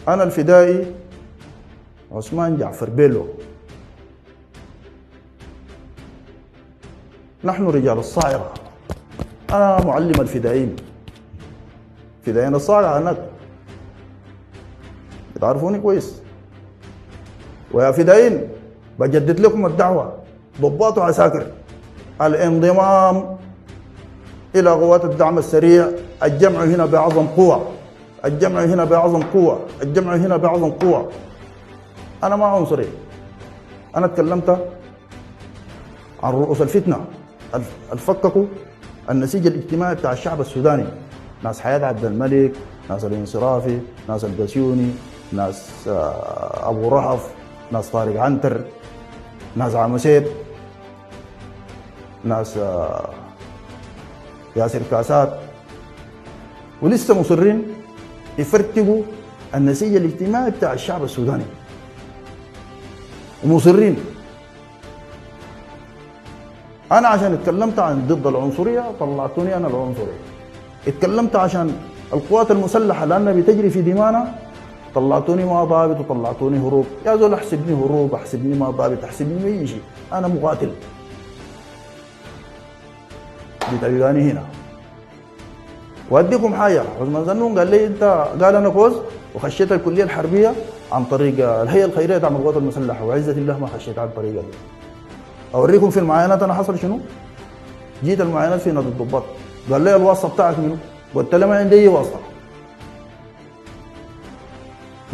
أنا الفدائي عثمان جعفر بيلو. نحن رجال الصاعقة. أنا معلم الفدائيين، فدائيين الصاعقة هناك بتعرفوني كويس. ويا فدائيين بجدد لكم الدعوة، ضباط وعساكر، الانضمام إلى قوات الدعم السريع. الجمع هنا بأعظم قوة، الجمع هنا بأعظم قوة، الجمع هنا بأعظم قوة. أنا ما عنصري، أنا تكلمت عن رؤوس الفتنة الفككوا النسيج الاجتماعي بتاع الشعب السوداني، ناس حياة عبد الملك، ناس الانصرافي، ناس البسيوني، ناس أبو رهف، ناس طارق عنتر، ناس عمسير، ناس ياسر كاسات، ولسه مصرين يفرتقوا النسيج الاجتماعي بتاع الشعب السوداني، ومصرين. أنا عشان اتكلمت عن ضد العنصرية طلعتوني أنا العنصري، اتكلمت عشان القوات المسلحة لأنها بتجري في دمانا طلعتوني ما ضابط وطلعتوني هروب. يا زول احسبني هروب، احسبني ما ضابط، احسبني أي شيء، أنا مقاتل بتلقاني هنا. وأديكم حاجة، عثمان زنون قال لي أنت، قال أنا فوز وخشيت الكلية الحربية عن طريق الهيئة الخيرية تبع القوات المسلحة، وعزة الله ما خشيت عن طريقها. أوريكم في المعاينات أنا حصل شنو؟ جيت المعاينات في نادي الضباط، قال لي الواسطة بتاعك منو؟ قلت له ما عندي أي واسطة.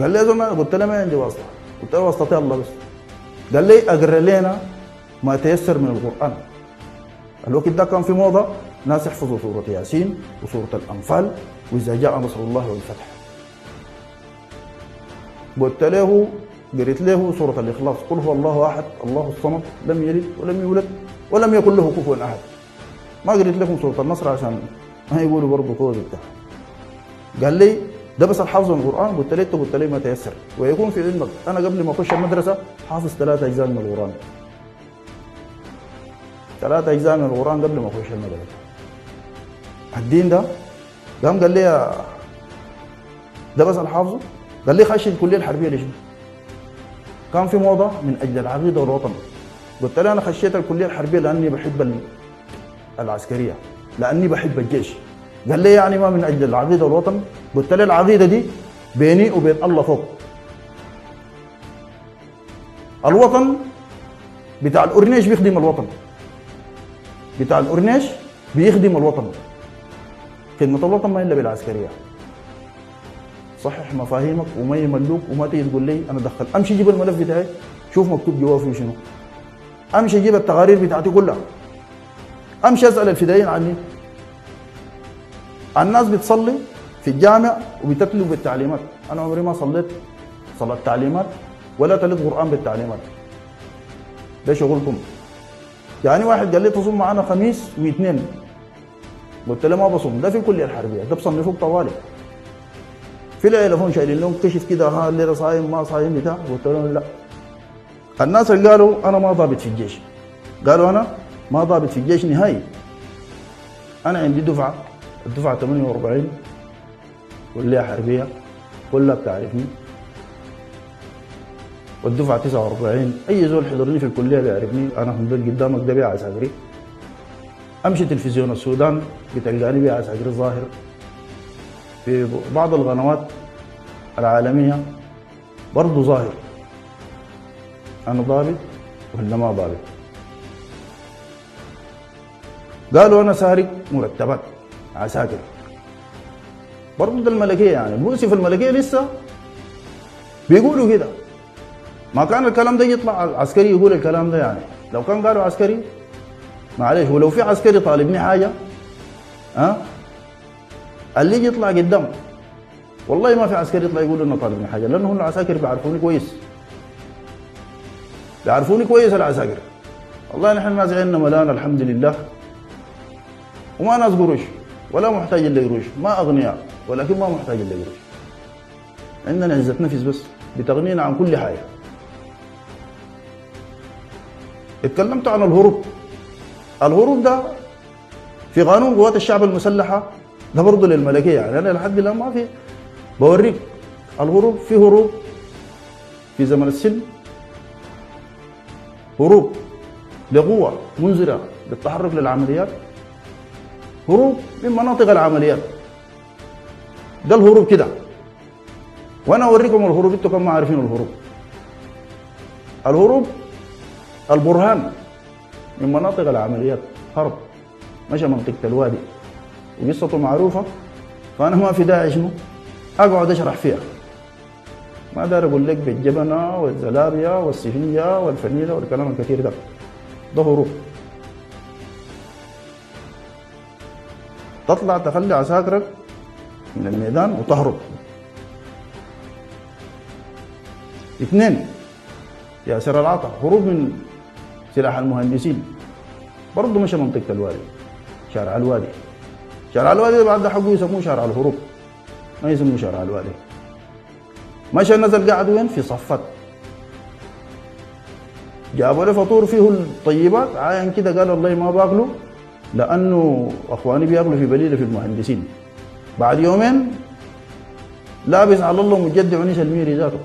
قال لي يا زلمة، قلت له ما عندي واسطة، قلت له واسطتي الله بس. قال لي أقرأ لنا ما تيسر من القرآن. الوقت ده كان في موضة ناس يحفظوا سورة ياسين وسورة الأنفال وإذا جاء نصر الله والفتح. قلت له، قريت له سورة الإخلاص، قل هو الله أحد الله الصمد لم يلد ولم يولد ولم يكن له كفوا أحد. ما قريت لكم سورة النصر عشان ما يقولوا برضه كود بتاع. قال لي ده بس الحفظ من القرآن. قلت له قلت لي ما تيسر، ويكون في علمك أنا قبل ما أخش المدرسة حافظ 3 أجزاء من القرآن، 3 أجزاء من القرآن قبل ما أخش المدرسة. الدين ده قام قال لي ده بس الحافظه. قال لي خش الكلية الحربية ليش؟ كان في موضة من أجل العقيدة والوطن. قلت له أنا خشيت الكلية الحربية لأني بحب العسكرية، لأني بحب الجيش. قال لي يعني ما من أجل العقيدة والوطن؟ قلت له العقيدة دي بيني وبين الله فوق. الوطن بتاع الأورنيش بيخدم الوطن، بتاع الأورنيش بيخدم الوطن. خدمة الوطن ما إلا بالعسكرية. صحح مفاهيمك وما يملوك، وما تيجي تقول لي أنا دخل. أمشي جيب الملف بتاعي شوف مكتوب جواه فيه شنو. أمشي جيب التقارير بتاعتي كلها. أمشي أسأل الفدائيين عني. الناس بتصلي في الجامع وبتتلو بالتعليمات، أنا عمري ما صليت صلاة تعليمات ولا تلت قرآن بالتعليمات. ده شغلكم. يعني واحد قال لي تصوم معنا خميس واثنين، قلت له ما بصوم، ده في الكلية الحربية، ده بصنفوك طوالي. في التليفون شايلين لهم كشف كده، ها الليله صايم ما صايم بتاع. قلت لهم لا. الناس اللي قالوا انا ما ضابط في الجيش، قالوا انا ما ضابط في الجيش نهائي. انا عندي دفعه، الدفعه 48 كليه حربيه كلها بتعرفني، والدفعه 49 اي زول حضرني في الكليه بيعرفني. انا هم دول قدامك ده بيع عساكري. امشي تلفزيون السودان بتلقاني بيع عساكري ظاهر في بعض القنوات العالمية برضو ظاهر. أنا ضابط ولا ما ضابط؟ قالوا أنا سارق مرتبات عساكر. برضو ده الملكية، يعني البؤسي في الملكية لسه بيقولوا كده. ما كان الكلام ده يطلع عسكري يقول الكلام ده، يعني لو كان قالوا عسكري معلش. ولو في عسكري طالبني حاجة اللي يجي يطلع قدام، والله ما في عسكري يطلع يقول انه طالبني حاجه، لانه هم العساكر بيعرفوني كويس، بيعرفوني كويس العساكر. والله نحن ناس عيننا ملانا الحمد لله، وما ناس قروش ولا محتاج الا قروش، ما اغنياء ولكن ما محتاج الا قروش. عندنا عزه نفس بس بتغنينا عن كل حاجه. اتكلمت عن الهروب. الهروب ده في قانون قوات الشعب المسلحه ده برضه للملكيه. يعني انا لحد الان ما في بوريك الهروب في هروب في زمن السلم، هروب لقوة منذرة للتحرك للعمليات، هروب من مناطق العمليات. ده الهروب كده. وانا اوريكم الهروب، انتوا كم ما عارفين الهروب. الهروب البرهان من مناطق العمليات، هرب مشى منطقة الوادي وقصته معروفة، فانا ما في داعي شنو اقعد اشرح فيها. ما دار اقول لك بالجبنة والزلابية والسفنجة والفنيلة والكلام الكثير ده. ده هروب. تطلع تخلي عساكرك من الميدان وتهرب. 2 ياسر العطا هروب من سلاح المهندسين، برضه مشى منطقة الوادي، شارع الوادي. شارع الوادي ده بعد حقه يسموه شارع الهروب، ما يسموه شارع الوادي. مشى نزل قاعد وين؟ في صفات. جابوا له فطور فيه الطيبات، عاين كده قال والله ما باكله لانه اخواني بياكلوا في بليله في المهندسين. بعد يومين لابس على الله مجدع ونيس الميري ذاته.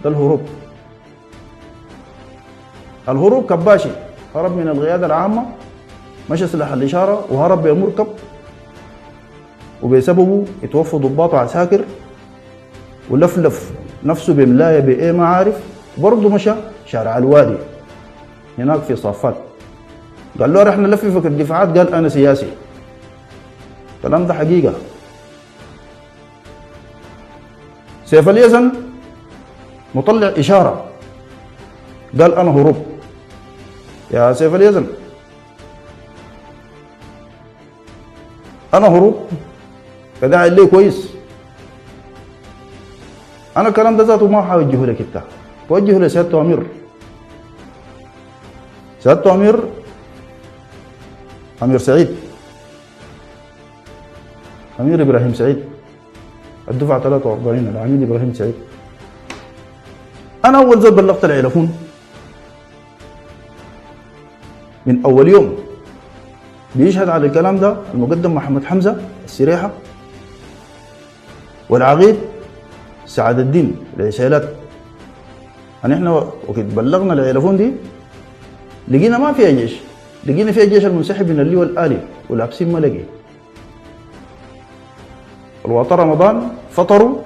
ده الهروب. الهروب كباشي هرب من القياده العامه، مشى سلاح الاشاره وهرب بمركب، وبسببه يتوفوا ضباط وعساكر، ولفلف نفسه بملايه بايه ما عارف. برضه مشى شارع الوادي هناك في صافات، قال له احنا نلففك الدفاعات، قال انا سياسي. الكلام ده حقيقه. سيف اليزن مطلع اشاره، قال انا هروب. يا سيف اليزن انا هروب كداعي ليه كويس. انا الكلام ده ذاته ما حوجهه لك انت، توجهه لسيادته امير. سيادته امير سعيد، امير ابراهيم سعيد، الدفعه 43، العميد ابراهيم سعيد. انا اول زول بلغت العيلفون من اول يوم. بيشهد على الكلام ده المقدم محمد حمزه السريحه، والعقيد سعد الدين العسيلات. نحن وقت بلغنا العيلفون دي لقينا ما فيها جيش، لقينا فيها جيش المنسحب من اللواء الآلي ولابسين ملقي. الوطن رمضان فطروا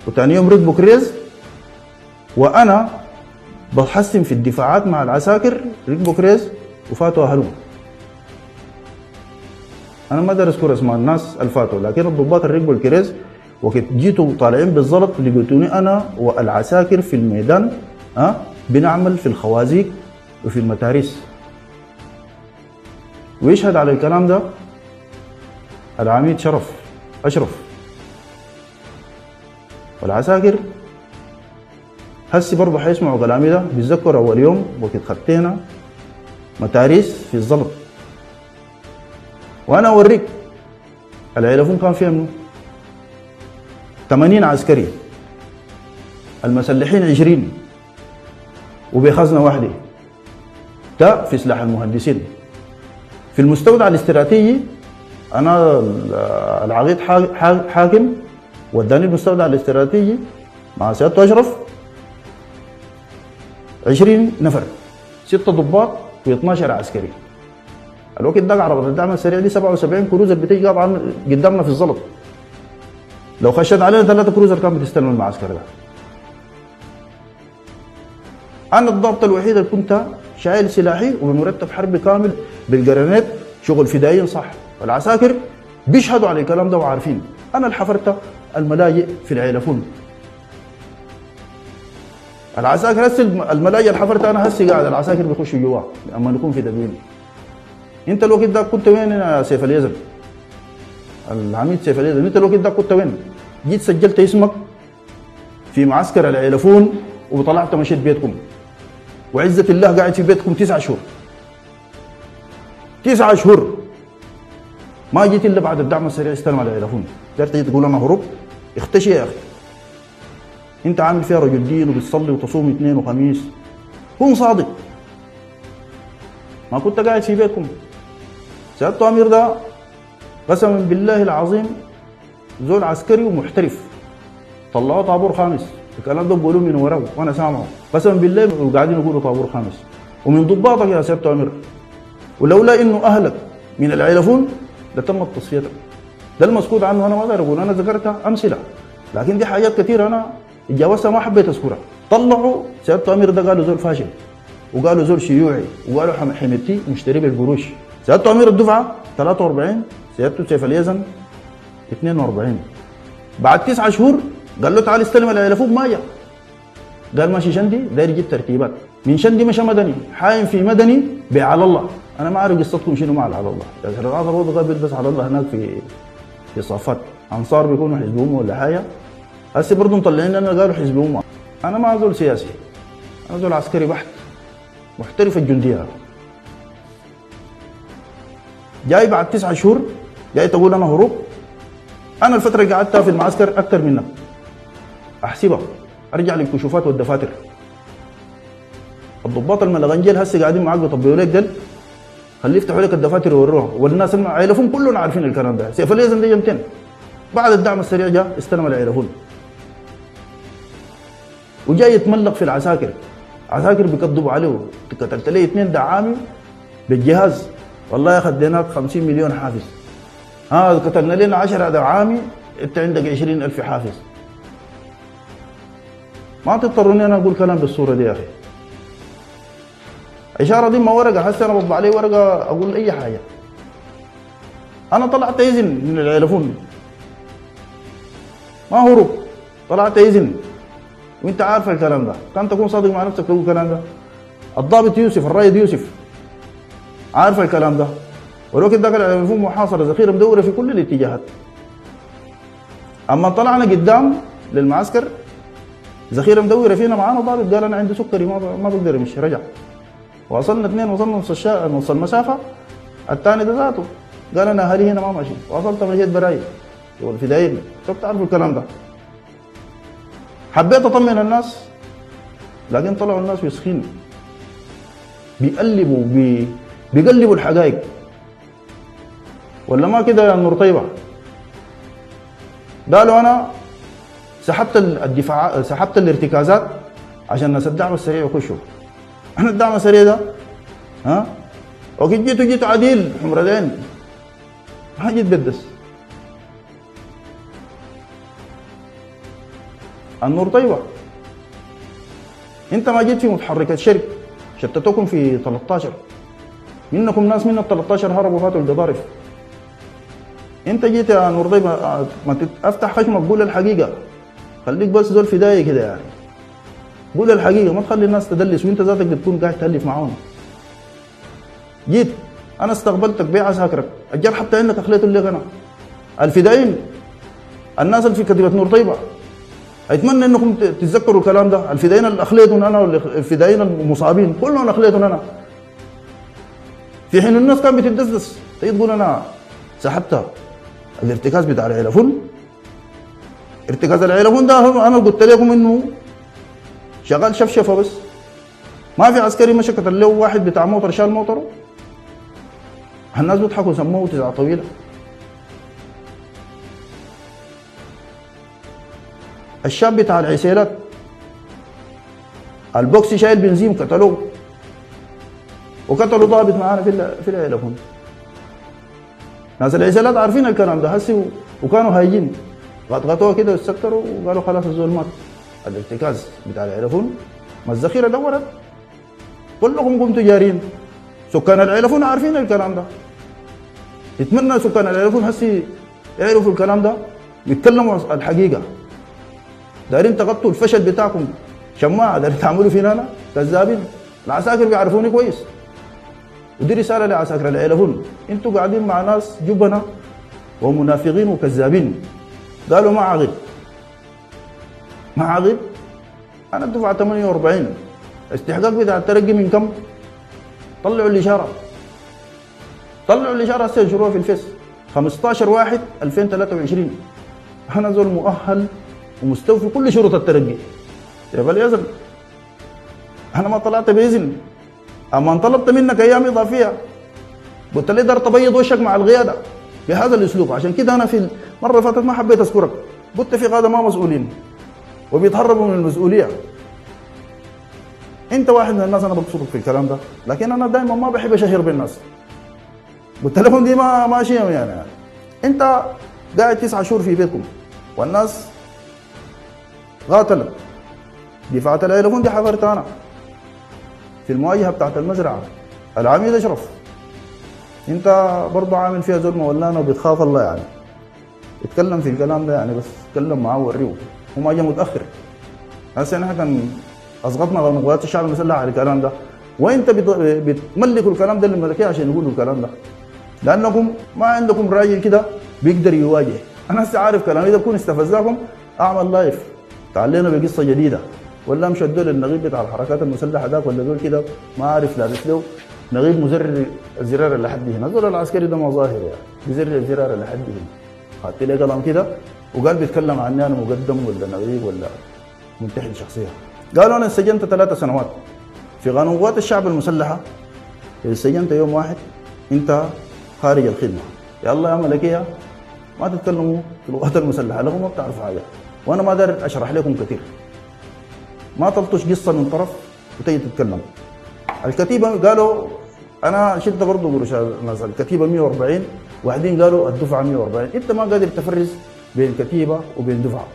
وتاني يوم ركبوا كريز، وانا بحسن في الدفاعات مع العساكر، ركبوا كريز وفاتوا اهلهم. انا ما دار اذكر اسماء الناس الفاتوا، لكن الضباط اللي ركبوا الكريز وقت جيتوا طالعين بالزلط لقيتوني انا والعساكر في الميدان بنعمل في الخوازيق وفي المتاريس. ويشهد على الكلام ده العميد اشرف والعساكر. هسي برضه حيسمعوا كلامي ده، بيتذكروا اول يوم وقت خدتنا متاريس في الزلط. وانا اوريك العيلفون كان فيها منه 80 عسكري، المسلحين 20، وبخزنه واحده. ده في سلاح المهندسين. في المستودع الاستراتيجي انا العقيد حاكم وداني المستودع الاستراتيجي مع سيادته اشرف 20 نفر، 6 ضباط و12 عسكري. الوقت ده عربة الدعم السريع دي 77 كروزر بتيجي قاطعه قدامنا في الزلط. لو خشت علينا 3 كروزر كان بتستلم المعسكر ده. انا الضابط الوحيد اللي كنت شايل سلاحي وبمرتب حربي كامل بالجرانيت، شغل فدائيين صح. والعساكر بيشهدوا على الكلام ده وعارفين. انا اللي حفرت الملاجئ في العيلفون. العساكر هسه الملاجئ اللي حفرتها انا هسه قاعد العساكر بيخشوا جوا اما نكون في تدوين. انت الوقت ده كنت وين يا سيف اليزن؟ العميد سيف اليزن، انت الوقت ده كنت وين؟ جيت سجلت اسمك في معسكر العيلفون وطلعت مشيت بيتكم، وعزة الله قاعد في بيتكم 9 شهور. 9 شهور ما جيت الا بعد الدعم السريع استلم على العيلفون. قدرت تجي تقول انا هروب؟ اختشي يا اخي. انت عامل فيها رجل دين وبتصلي وتصوم اثنين وخميس، كن صادق. ما كنت قاعد في بيتكم. سيادة امير ده قسما بالله العظيم زول عسكري ومحترف، طلعوا طابور خامس. الكلام ده بيقولوه من وراه وانا سامعه قسما بالله، وقاعدين يقولوا طابور خامس ومن ضباطك يا سياده امير. ولولا انه اهلك من العيلفون لتمت تصفيتك. ده المسكوت عنه انا ما اقدر اقول، انا ذكرتها امثله، لكن دي حاجات كثيره انا اتجاوزتها ما حبيت اذكرها. طلعوا سياده امير ده قالوا زول فاشل، وقالوا زول شيوعي، وقالوا حميدتي مشتري بالقروش. سياده امير الدفعه 43، سيادته سيف اليزن 42. بعد 9 شهور قال له تعال استلم العيلفون، ما جاء. قال ماشي شندي داير يجيب ترتيبات، من شندي مشى مدني، حايم في مدني على الله. انا ما اعرف قصتكم شنو مع على الله، يا اخي الغاضب برضه قال بيلبس على الله هناك في صافات انصار بيكونوا حزب امه ولا حاجه. هسه برضه مطلعين لنا قالوا حزب امه. انا ما زول سياسي، انا زول عسكري بحت محترف الجنديه. جاي بعد 9 شهور جاي تقول انا هروب. انا الفتره اللي قعدتها في المعسكر اكثر منك، احسبها ارجع للكشوفات والدفاتر. الضباط الملغنجيل هسه قاعدين معاك بيطبقوا لك دل، خليه يفتحوا لك الدفاتر ويوروها، والناس العيلفون كلهم عارفين الكلام ده. سيف اليزن ده يمتن بعد الدعم السريع جاء استلم العيلفون وجاي يتملق في العساكر. عساكر بيكذبوا عليه، قتلت لي 2 دعامي بالجهاز، والله خديناك 50 مليون حافز. قتلنا لنا 10 دعامي، انت عندك 20,000 حافز. ما تضطروني انا اقول كلام بالصوره دي يا اخي. اشاره دي ما ورقه، هسه انا بطبع علي ورقه اقول اي حاجه. انا طلعت اذن من العيلفون، ما هروب، طلعت اذن وانت عارف الكلام ده. كان تكون صادق مع نفسك تقول الكلام ده. الضابط يوسف، الرائد يوسف عارف الكلام ده. والوقت ده العيلفون محاصره، ذخيره مدوره في كل الاتجاهات. اما طلعنا قدام للمعسكر ذخيره مدوره فينا، معانا ضابط قال انا عندي سكري ما بقدر امشي، رجع. وصلنا 2، وصلنا نص المسافه. الثاني ده ذاته قال انا اهلي هنا ما ماشي، وصلت مشيت براي والفدائيين. انتوا بتعرفوا الكلام ده. حبيت اطمن الناس، لكن طلعوا الناس وسخين بيقلبوا الحقائق. ولا ما كده يا نور طيبه؟ قالوا انا سحبت الدفاع، سحبت الارتكازات عشان الناس الدعم السريع يخشوا. احنا الدعم السريع ده وكي جيتوا عديل حمر العين، ما جيت بدس. النور طيبه انت ما جيت في محركات شرك، شتتوكم في 13 منكم، ناس من ال 13 هربوا فاتوا القضارف. انت جيت يا نور طيبه ما افتح خشمك، قول الحقيقه، خليك بس زول فدائي كده يعني. قول الحقيقه، ما تخلي الناس تدلس وانت ذاتك بتكون قاعد تالف معاهم. جيت انا استقبلتك بعساكرك، الجرح حتى عندك اخليته لك انا. الفدائيين الناس اللي في كتيبه نور طيبه اتمنى انكم تتذكروا الكلام ده. الفدائيين اللي اخليتهم انا والفدائيين المصابين كلهم اخليتهم انا، في حين الناس كانت بتدسدس. تقول انا سحبت الارتكاز بتاع العيلفون. ارتكاز العيلفون ده انا قلت لكم انه شغال شفشفه بس، ما في عسكري مشى قتل له واحد بتاع موتر شال موتره. الناس بيضحكوا سموه 9 طويله. الشاب بتاع العسيلات البوكسي شايل بنزين قتلوه، وقتلوا ضابط معانا في العيلفون. ناس العسيلات عارفين الكلام ده هسي، وكانوا هايجين غطغطوه كده وسكروا وقالوا خلاص الزول مات. الارتكاز بتاع العيلفون ما الذخيره دورت، كلكم قمتوا جارين. سكان العيلفون عارفين الكلام ده. يتمنى سكان العيلفون هسي يعرفوا الكلام ده، يتكلموا الحقيقه. دايرين تغطوا الفشل بتاعكم شماعه، دايرين تعملوا فينا انا كذابين. العساكر بيعرفوني كويس، ودي رساله لعساكر العيلفون، انتوا قاعدين مع ناس جبنه ومنافقين وكذابين. قالوا ما عاقل، ما عاقل. انا الدفعه 48 استحقاق بتاع الترقي من كم؟ طلعوا الاشاره، طلعوا الاشاره هسه ينشروها في الفيس 15/1/2023. انا زول مؤهل ومستوفي كل شروط الترقي يا باليزن. انا ما طلعت باذن، اما ان طلبت منك ايام اضافيه قلت لي دار تبيض وشك مع القياده بهذا الاسلوب. عشان كده انا في المره اللي فاتت ما حبيت اذكرك، قلت في قاده ما مسؤولين، وبيتهربوا من المسؤوليه. انت واحد من الناس انا بقصدك في الكلام ده، لكن انا دائما ما بحب اشهر بالناس. قلت لكم دي ما شيء يعني. انت قاعد 9 شهور في بيتكم والناس قاتلت. دفاعة العيلفون دي حضرت انا في المواجهه بتاعت المزرعه. العميد اشرف انت برضه عامل فيها ظلمه ولانا وبتخاف الله يعني. اتكلم في الكلام ده يعني، بس اتكلم معاه وريه. هو ما جا متاخر. هسه نحن كان اسقطنا قوات الشعب المسلح على الكلام ده، وانت بتملكوا الكلام ده للملكيه عشان يقولوا الكلام ده، لانكم ما عندكم راجل كده بيقدر يواجه. انا هسه عارف كلامي، اذا بكون استفزاكم اعمل لايف تعلينا بقصه جديده، ولا امشي ادوا النقيب بتاع الحركات المسلحه ذاك ولا دول كده ما عارف لابس له نقيب مزرر الزرار اللي لحد هنا. زول العسكري ده مظاهر يعني، بيزرر الزرار اللي لحد هنا. خدت لي قلم كده وقال بيتكلم عني انا مقدم ولا نقيب ولا منتحل شخصيه. قالوا انا سجنت 3 سنوات في قانون قوات الشعب المسلحه. اذا سجنت يوم واحد انت خارج الخدمه. يلا يا ملكيه ما تتكلموا في القوات المسلحه لكم ما بتعرفوا حاجه، وانا ما داير اشرح لكم كثير. ما تلطش قصه من طرف وتجي تتكلم. الكتيبه قالوا انا شلت برضه قروش الناس. الكتيبه 140 واحدين قالوا الدفعه 140. انت ما قادر تفرز بين كتيبه وبين دفعه.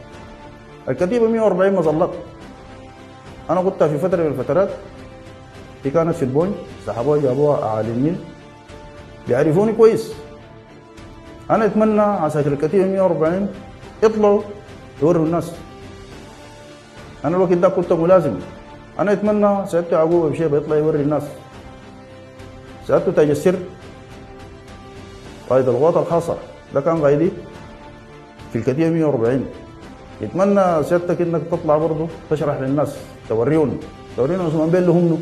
الكتيبه 140 مظلات. انا قلتها في فتره من الفترات، دي كانت في البونج، سحبوها جابوها اعالي النيل، بيعرفوني كويس. انا اتمنى عساكر الكتيبه 140 يطلعوا يوروا الناس. انا الوقت ده كنت ملازم. انا اتمنى سيادة يعقوب بشيبه يطلع يوري الناس. سيادته تاج السر قائد القوات الخاصه ده كان قايدي في الكتيبه 140. يتمنى سيادتك انك تطلع برضه تشرح للناس، توريهم عثمان بيه اللي هم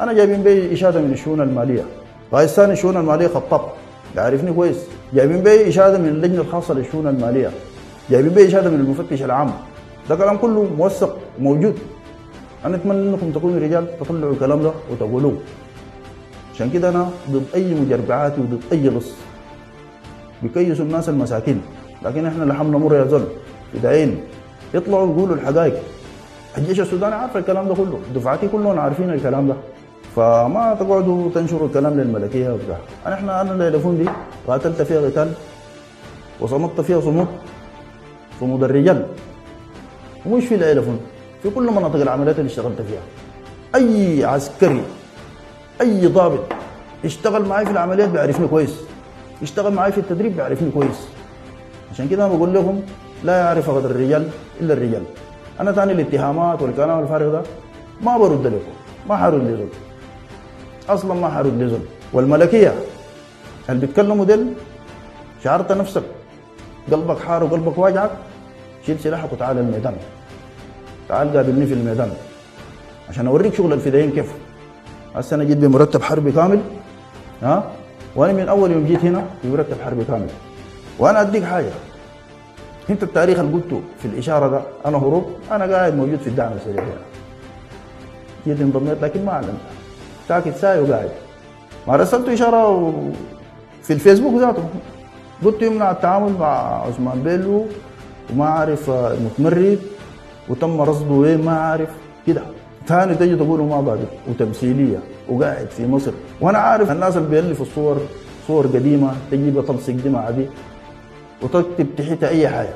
انا جايبين بيه اشاده من الشؤون الماليه. قائد ثاني الشؤون الماليه خطاب يعرفني كويس. جايبين بيه اشاده من اللجنه الخاصه للشؤون الماليه. جايبين بيه اشاده من المفتش العام. ده كلام كله موثق موجود. انا اتمنى انكم تكونوا رجال تطلعوا الكلام ده وتقولوه. عشان كده انا ضد اي مجربعات وضد اي لص بيكيسوا الناس المساكين. لكن احنا لحمنا مر يا زول بدايين يطلعوا يقولوا الحقائق. الجيش السوداني عارف الكلام ده كله، دفعتي كلهم عارفين الكلام ده. فما تقعدوا تنشروا الكلام للملكيه وبتاع. انا العيلفون دي قاتلت فيها قتال وصمت فيها صمود الرجال، ومش في العيلفون، في كل مناطق العمليات اللي اشتغلت فيها. اي عسكري اي ضابط اشتغل معي في العمليات بيعرفني كويس، اشتغل معي في التدريب بيعرفني كويس. عشان كده انا بقول لكم لا يعرف قدر الرجال الا الرجال. انا ثاني الاتهامات والكلام الفارغ ده ما برد لكم، ما حرد لي زول، اصلا ما حرد لي زول. والملكيه اللي بيتكلموا ديل شعرت نفسك قلبك حار وقلبك واجعك، شيل سلاحك وتعال الميدان. تعال قابلني في الميدان عشان اوريك شغل الفدائيين كيف. هسه انا جيت بمرتب حربي كامل، وانا من اول يوم جيت هنا بمرتب حربي كامل. وانا اديك حاجه، انت التاريخ اللي قلته في الاشاره ده انا هروب، انا قاعد موجود في الدعم السريع هنا. جيت انضميت لكن ما اعلنت، ساكت ساي وقاعد. ما رسلت اشاره في الفيسبوك ذاته، قلت يمنع التعامل مع عثمان بيلو وما عارف متمرد وتم رصده وين ما عارف كده. ثاني تجي تقولوا ما ضابط وتمثيليه وقاعد في مصر. وانا عارف الناس اللي بيألفوا الصور صور قديمه تجيب تلصق دماء دي وتكتب تحتها اي حاجه،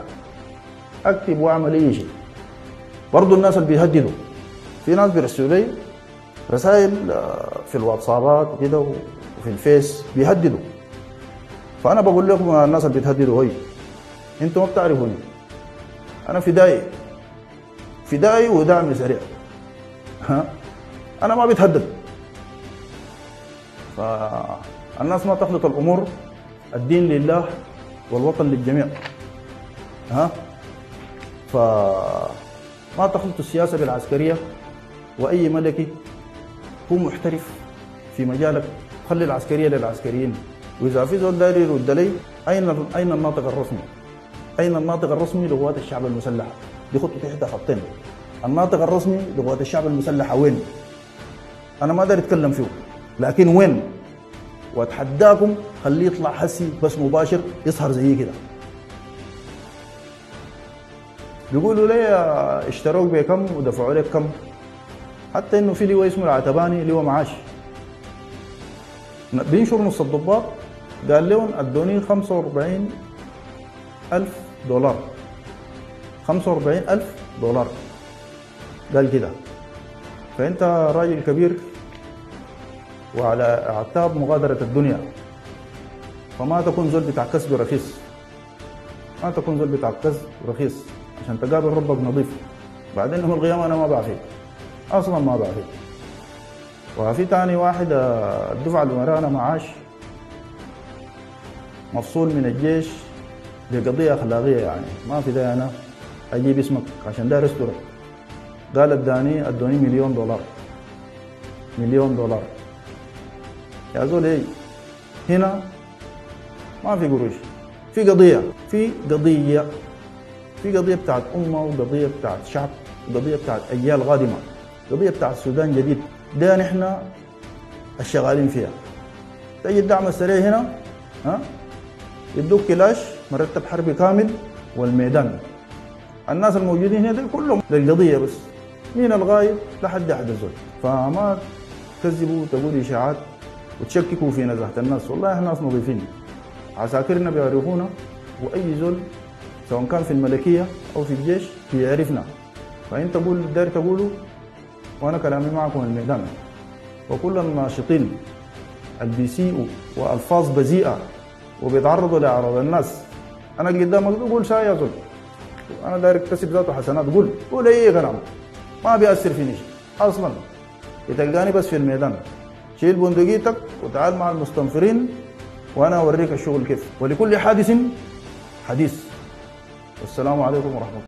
اكتب واعمل اي شيء. برضه الناس اللي بيهددوا، في ناس بيرسلوا لي رسائل في الواتسابات وكده وفي الفيس بيهددوا. فانا بقول لكم الناس اللي بتهددوا هي انتم ما بتعرفوني. انا فدائي ودعم سريع. انا ما بتهدد. فالناس ما تخلط الامور، الدين لله والوطن للجميع. فما تخلط السياسه بالعسكريه. واي ملكي هو محترف في مجالك، خلي العسكريه للعسكريين. واذا في زول داير يرد لي اين الناطق الرسمي؟ اين الناطق الرسمي لقوات الشعب المسلحه؟ دي خطوه تحت خطين. الناطق الرسمي لقوات الشعب المسلحه وين؟ انا ما اقدر اتكلم فيه، لكن وين؟ واتحداكم خليه يطلع حسي بس مباشر يسهر زي كده. بيقولوا لي اشتروك بكم ودفعوا لك كم. حتى انه في لواء اسمه العتباني لواء معاش بينشر نص الضباط قال لهم ادوني 45,000 دولار. 45,000 دولار قال كده. فانت راجل كبير وعلى اعتاب مغادرة الدنيا، فما تكون زول بتاع كسب رخيص، ما تكون زول بتاع كسب رخيص عشان تقابل ربك نظيف. بعدين يوم القيامة انا ما بعفيك اصلا، ما بعفيك. وفي تاني واحد الدفعة اللي ورانا معاش مفصول من الجيش بقضية أخلاقية، يعني ما في داعي أنا أجيب اسمك عشان داير أسترك. قال ادوني $1,000,000. $1,000,000 يا زول. ايه هنا ما في قروش، في قضية، في قضية بتاعت أمة، وقضية بتاعت شعب، وقضية بتاعت أجيال قادمة، قضية بتاعت السودان جديد. ده نحن الشغالين فيها. تجي الدعم السريع هنا يدوك كلاش مرتب حربي كامل والميدان. الناس الموجودين هنا كلهم للقضية بس، مين الغايب لحد أحد الزول. فما تكذبوا وتقولوا إشاعات وتشككوا في نزاهة الناس. والله احنا ناس نظيفين، عساكرنا بيعرفونا، وأي زول سواء كان في الملكية أو في الجيش بيعرفنا. فأنت تقول داير تقوله وأنا كلامي معكم الميدان. وكل الناشطين اللي بيسيئوا وألفاظ بذيئة وبيتعرضوا لأعراض الناس، أنا قدامك تقول شاي يا زول، أنا داير اكتسب ذاته حسنات، قول أي كلام ما بيأثر فيني أصلا. يتلقاني بس في الميدان، شيل بندقيتك وتعال مع المستنفرين وأنا أوريك الشغل كيف. ولكل حادث حديث. والسلام عليكم ورحمة الله.